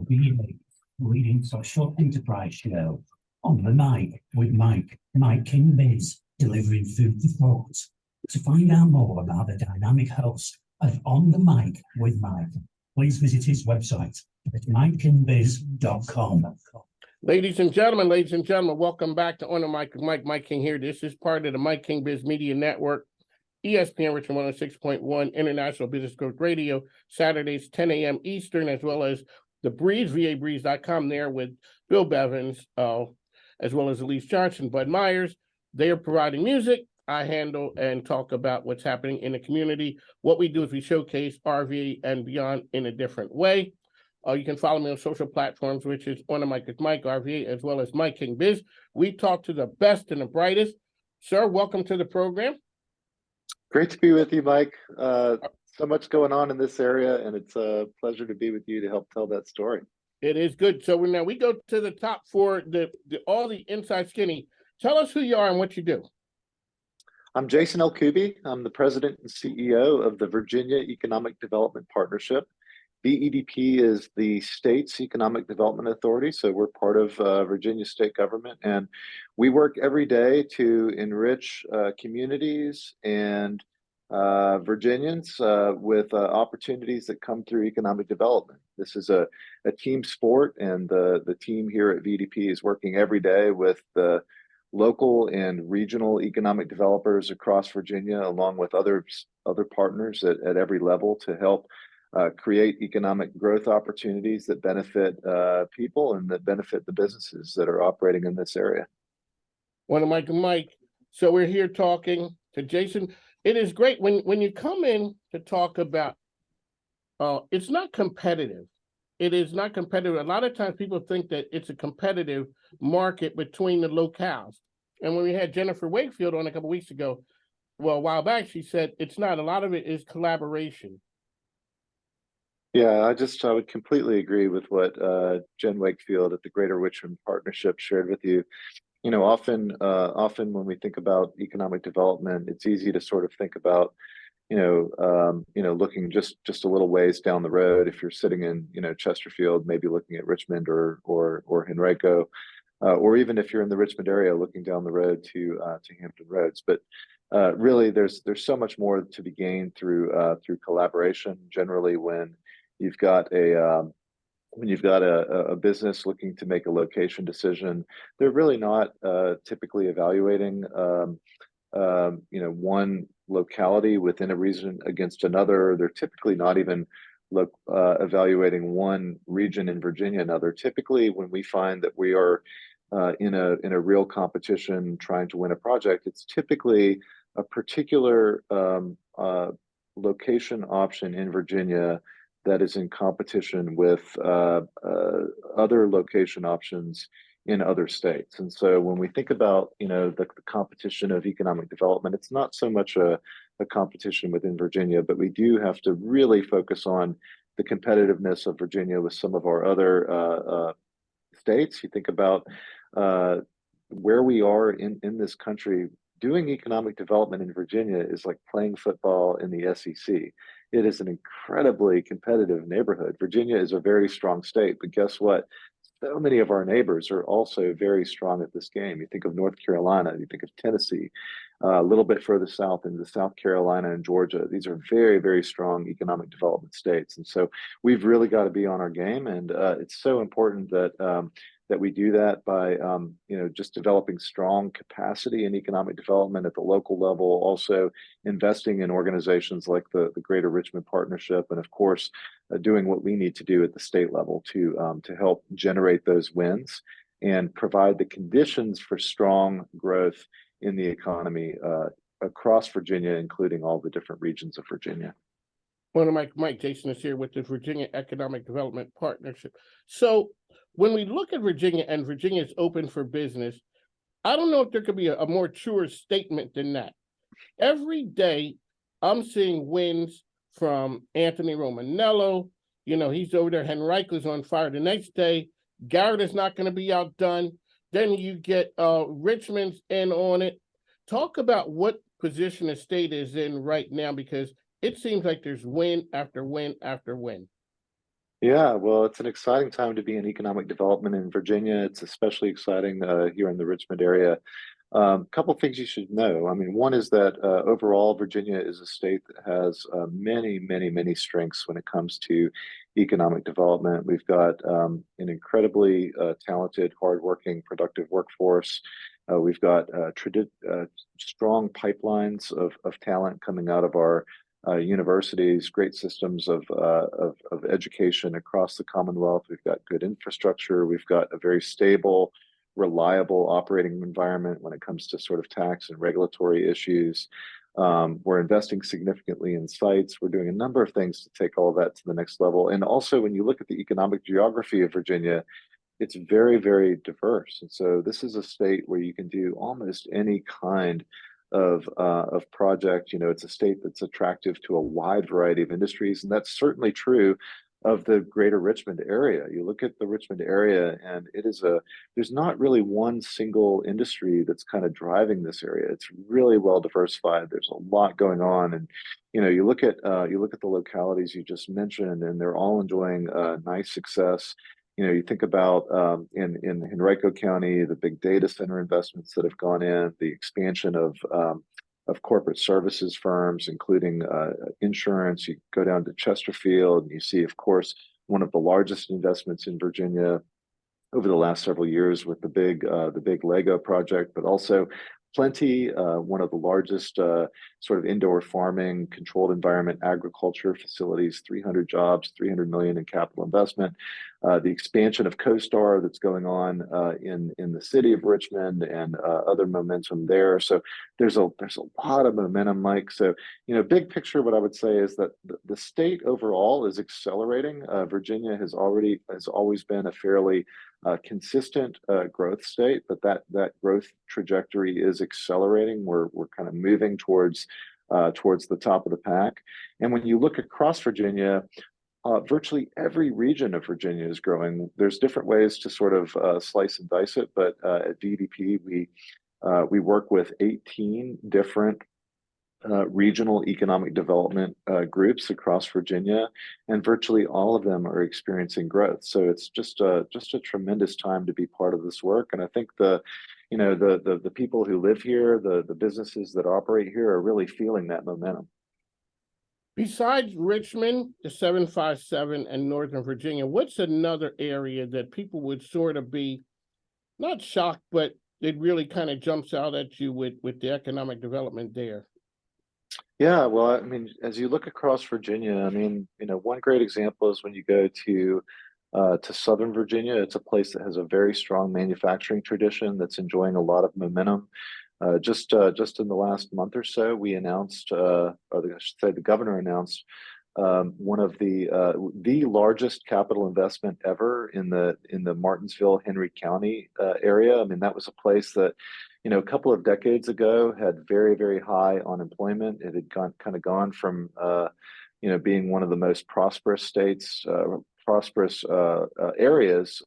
VA leading social enterprise show. On the mic with Mike King Biz, delivering food for thought. To find out more about the dynamic host of On the Mic with Mike, please visit his website at mikekingbiz.com. Ladies and gentlemen, welcome back to On the Mic with Mike King here. This is part of the Mike King Biz Media Network, ESPN Richmond 106.1, International Business Growth Radio, Saturdays, 10 a.m. Eastern, as well as The Breeze, VABreeze.com there with Bill Bevins, as well as Elise Johnson, Bud Myers. They are providing music. I handle and talk about what's happening in the community. What we do is we showcase RV and beyond in a different way. You can follow me on social platforms, which is On the Mic with Mike, RV, as well as Mike King Biz. We talk to the best and the brightest. Sir, welcome to the program. Great to be with you, Mike. So much going on in this area, and it's a pleasure to be with you to help tell that story. It is good. So now we go to the top for all the inside skinny. Tell us who you are and what you do. I'm Jason L. Kuby. I'm the president and CEO of the Virginia Economic Development Partnership. VEDP is the state's economic development authority, so we're part of Virginia state government, and we work every day to enrich communities and Virginians with opportunities that come through economic development. This is a team sport, and the team here at VEDP is working every day with the local and regional economic developers across Virginia, along with other partners at every level, to help create economic growth opportunities that benefit people and that benefit the businesses that are operating in this area. Mike. So we're here talking to Jason. It is great when you come in to talk about, it's not competitive. It is not competitive. A lot of times people think that it's a competitive market between the locales. And when we had Jennifer Wakefield on a couple of weeks ago, well, a while back, she said it's not. A lot of it is collaboration. Yeah, I would completely agree with what Jen Wakefield at the Greater Richmond Partnership shared with you. You know, often when we think about economic development, it's easy to sort of think about, looking just a little ways down the road. If you're sitting in, Chesterfield, maybe looking at Richmond or Henrico, or even if you're in the Richmond area, looking down the road to Hampton Roads. But really, there's so much more to be gained through collaboration. Generally, when you've got a business looking to make a location decision, they're really not typically evaluating one locality within a region against another. They're typically not even evaluating one region in Virginia another. Typically, when we find that we are in a real competition trying to win a project, it's typically a particular location option in Virginia that is in competition with other location options in other states. And so when we think about, the competition of economic development, it's not so much a competition within Virginia, but we do have to really focus on the competitiveness of Virginia with some of our other states. You think about where we are in this country. Doing economic development in Virginia is like playing football in the SEC. It is an incredibly competitive neighborhood. Virginia is a very strong state, but guess what? So many of our neighbors are also very strong at this game. You think of North Carolina, you think of Tennessee, a little bit further south into South Carolina and Georgia. These are very, very strong economic development states. And so we've really got to be on our game. And it's so important that we do that by just developing strong capacity in economic development at the local level, also investing in organizations like the Greater Richmond Partnership, and of course doing what we need to do at the state level to help generate those wins and provide the conditions for strong growth in the economy across Virginia, including all the different regions of Virginia. Mike Jason is here with the Virginia Economic Development Partnership. So when we look at Virginia and Virginia is open for business, I don't know if there could be a more truer statement than that. Every day I'm seeing wins from Anthony Romanello. He's over there. Henrico's on fire. The next day, Garrett is not going to be outdone. Then you get Richmond's in on it. Talk about what position the state is in right now, because it seems like there's win after win after win. Yeah, well, it's an exciting time to be in economic development in Virginia. It's especially exciting here in the Richmond area. Couple things you should know. I mean, one is that overall, Virginia is a state that has many strengths when it comes to economic development. We've got an incredibly talented, hardworking, productive workforce. We've got strong pipelines of talent coming out of our universities, great systems of education across the Commonwealth. We've got good infrastructure. We've got a very stable, reliable operating environment when it comes to sort of tax and regulatory issues. We're investing significantly in sites. We're doing a number of things to take all of that to the next level. And also, when you look at the economic geography of Virginia, it's very diverse. And so this is a state where you can do almost any kind of project. You know, it's a state that's attractive to a wide variety of industries, and that's certainly true of the greater Richmond area. You look at the Richmond area, and there's not really one single industry that's kind of driving this area. It's really well diversified. There's a lot going on, and you know, you look at the localities you just mentioned, and they're all enjoying nice success. You know, you think about in Henrico County, the big data center investments that have gone in, the expansion of corporate services firms, including insurance. You go down to Chesterfield, and you see, of course, one of the largest investments in Virginia over the last several years with the big Lego project, but also Plenty, one of the largest sort of indoor farming, controlled environment agriculture facilities, 300 jobs, 300 million in capital investment. The expansion of CoStar that's going on in the city of Richmond, and other momentum there. So there's a lot of momentum, Mike. So, you know, big picture, what I would say is that the state overall is accelerating. Virginia has always been a fairly consistent growth state, but that growth trajectory is accelerating. We're kind of moving towards the top of the pack. And when you look across Virginia, virtually every region of Virginia is growing. There's different ways to sort of slice and dice it, but at VEDP we work with 18 different regional economic development groups across Virginia, and virtually all of them are experiencing growth. So it's just a tremendous time to be part of this work. And I think the people who live here, the businesses that operate here, are really feeling that momentum. Besides Richmond, the 757 and Northern Virginia, what's another area that people would sort of be not shocked, but it really kind of jumps out at you with the economic development there? Yeah, well, I mean, as you look across Virginia, I mean, you know, one great example is when you go to Southern Virginia. It's a place that has a very strong manufacturing tradition that's enjoying a lot of momentum. Just in the last month or so, we announced, I should say, the governor announced one of the largest capital investment ever in the Martinsville, Henry County area. I mean, that was a place that, you know, a couple of decades ago had very high unemployment. It had gone from you know, being one of the most prosperous states, prosperous areas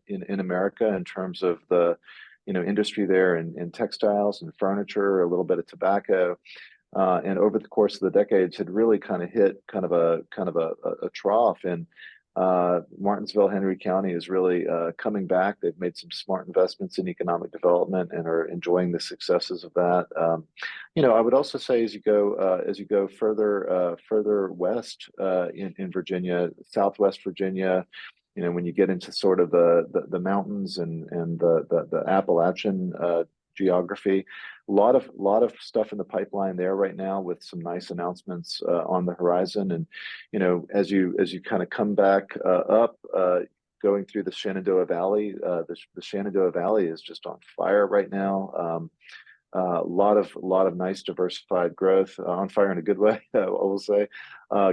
in America in terms of the, you know, industry there in textiles and furniture, a little bit of tobacco. And over the course of the decades had really kind of hit kind of a trough. And Martinsville, Henry County is really coming back. They've made some smart investments in economic development and are enjoying the successes of that. You know, I would also say as you go further west in Virginia, Southwest Virginia, you know, when you get into sort of the mountains and the Appalachian geography, a lot of stuff in the pipeline there right now with some nice announcements on the horizon. And you know, as you kind of come back up, going through the Shenandoah Valley, the Shenandoah Valley is just on fire right now. A lot of nice diversified growth, on fire in a good way, I will say,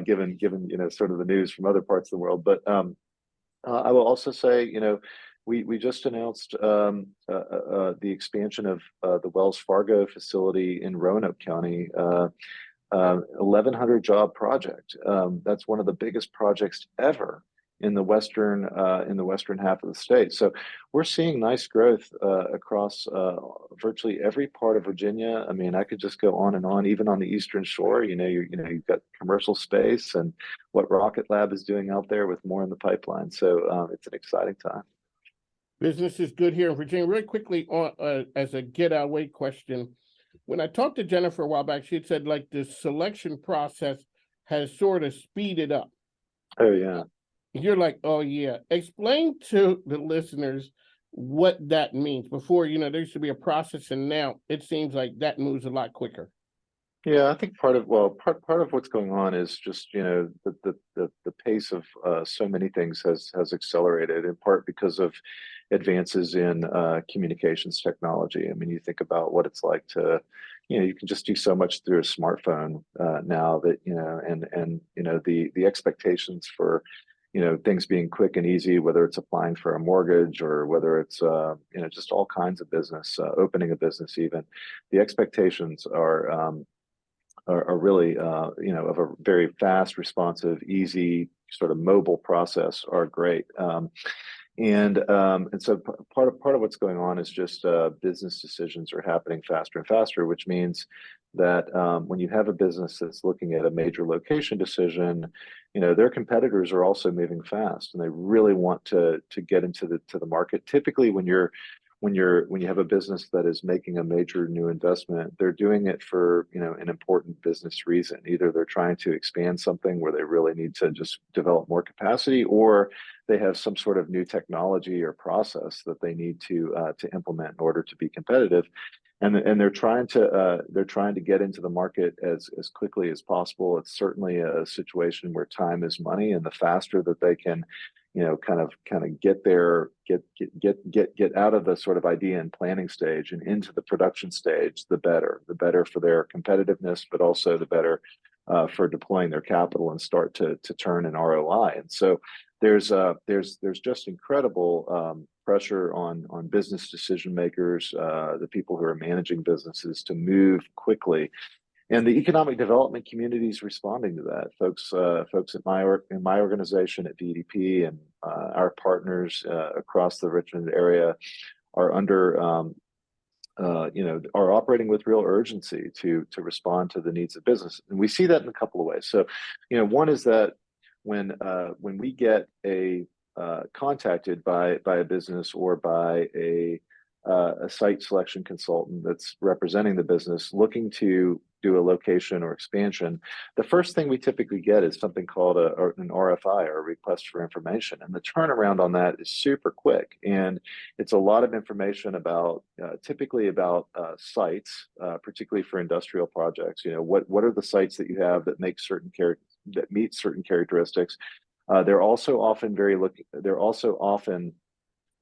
given you know, sort of the news from other parts of the world. But I will also say, you know, we just announced the expansion of the Wells Fargo facility in Roanoke County, 1,100 job project. That's one of the biggest projects ever in the western half of the state. So we're seeing nice growth across virtually every part of Virginia. I mean, I could just go on and on, even on the Eastern Shore. You've got commercial space and what Rocket Lab is doing out there with more in the pipeline. So it's an exciting time. Business is good here in Virginia. Really quickly, on as a get out way question, when I talked to Jennifer a while back, she had said like the selection process has sort of speeded up. Oh yeah. You're like, oh yeah. Explain to the listeners what that means. Before, there used to be a process, and now it seems like that moves a lot quicker. Yeah, I think part of what's going on is just the pace of so many things has accelerated, in part because of advances in communications technology. I mean, you think about what it's like to, you can just do so much through a smartphone now that and the expectations for things being quick and easy, whether it's applying for a mortgage or whether it's just all kinds of business, opening a business even, the expectations are really of a very fast, responsive, easy sort of mobile process are great. And so part of what's going on is just business decisions are happening faster and faster, which means that when you have a business that's looking at a major location decision, their competitors are also moving fast, and they really want to get into the market. Typically, when you have a business that is making a major new investment, they're doing it for an important business reason. Either they're trying to expand something where they really need to just develop more capacity, or they have some sort of new technology or process that they need to implement in order to be competitive. And they're trying to get into the market as quickly as possible. It's certainly a situation where time is money, and the faster that they can kind of get out of the sort of idea and planning stage and into the production stage, the better for their competitiveness, but also the better for deploying their capital and start to turn an ROI. And so there's just incredible pressure on business decision makers, the people who are managing businesses, to move quickly. And the economic development community is responding to that. Folks in my organization at VDP and our partners across the Richmond area are are operating with real urgency to respond to the needs of business. And we see that in a couple of ways. So, one is that when we get contacted by a business or by a site selection consultant that's representing the business looking to do a location or expansion, the first thing we typically get is something called an RFI, or a request for information. And the turnaround on that is super quick. And it's a lot of information about, typically about sites, particularly for industrial projects. What are the sites that you have that meet certain characteristics? They're also often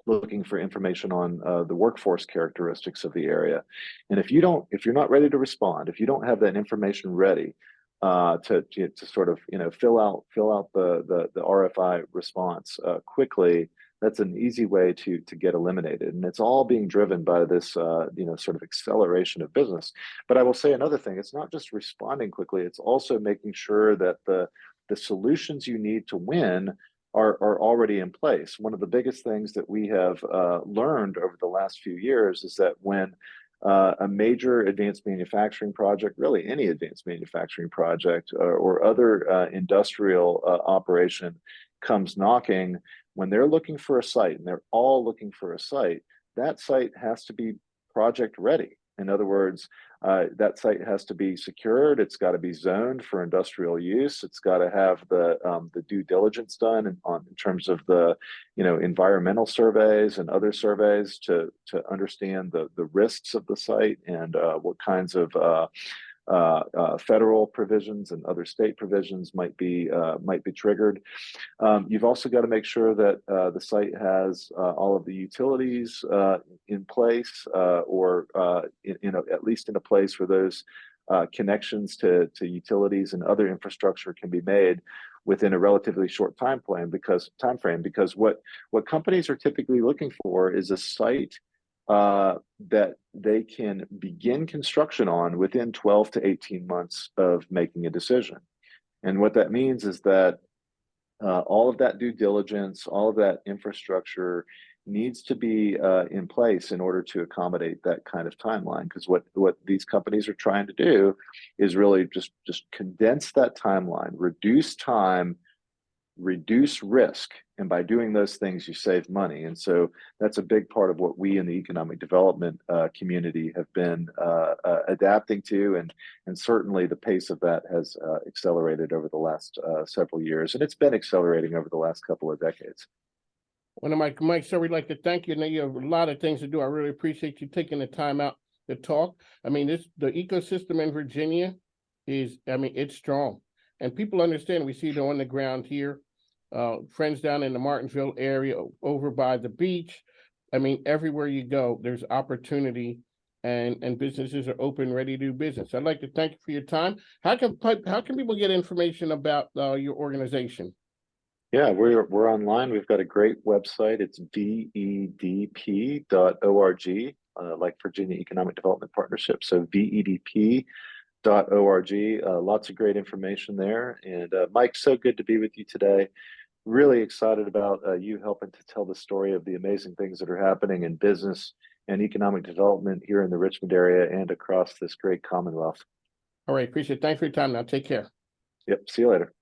looking for information on the workforce characteristics of the area. And if you're not ready to respond, if you don't have that information ready to sort of fill out the RFI response quickly, that's an easy way to get eliminated. And it's all being driven by this sort of acceleration of business. But I will say another thing: it's not just responding quickly; it's also making sure that the solutions you need to win are already in place. One of the biggest things that we have learned over the last few years is that when a major advanced manufacturing project, really any advanced manufacturing project or other industrial operation comes knocking, when they're looking for a site, and they're all looking for a site, that site has to be project ready. In other words, that site has to be secured. It's got to be zoned for industrial use. It's got to have the due diligence done in terms of the environmental surveys and other surveys to understand the risks of the site and what kinds of federal provisions and other state provisions might be triggered. You've also got to make sure that the site has all of the utilities in place, or at least in a place where those connections to utilities and other infrastructure can be made within a relatively short time frame. Because what companies are typically looking for is a site that they can begin construction on within 12 to 18 months of making a decision. And what that means is that all of that due diligence, all of that infrastructure needs to be in place in order to accommodate that kind of timeline. Because what these companies are trying to do is really just condense that timeline, reduce time, reduce risk, and by doing those things you save money. And so that's a big part of what we in the economic development community have been adapting to, and certainly the pace of that has accelerated over the last several years, and it's been accelerating over the last couple of decades. Well, Mike, sir, we'd like to thank you. I know you have a lot of things to do. I really appreciate you taking the time out to talk. I mean, the ecosystem in Virginia is, I mean, it's strong, and people understand. We see it on the ground here. Friends down in the Martinsville area, over by the beach. I mean, everywhere you go, there's opportunity, and businesses are open, ready to do business. I'd like to thank you for your time. How can people get information about your organization? Yeah, we're online. We've got a great website. It's vedp.org, like Virginia Economic Development Partnership. So vedp.org. Lots of great information there. And Mike, so good to be with you today. Really excited about you helping to tell the story of the amazing things that are happening in business and economic development here in the Richmond area and across this great Commonwealth. All right, appreciate it. Thanks for your time. Now, take care. Yep. See you later.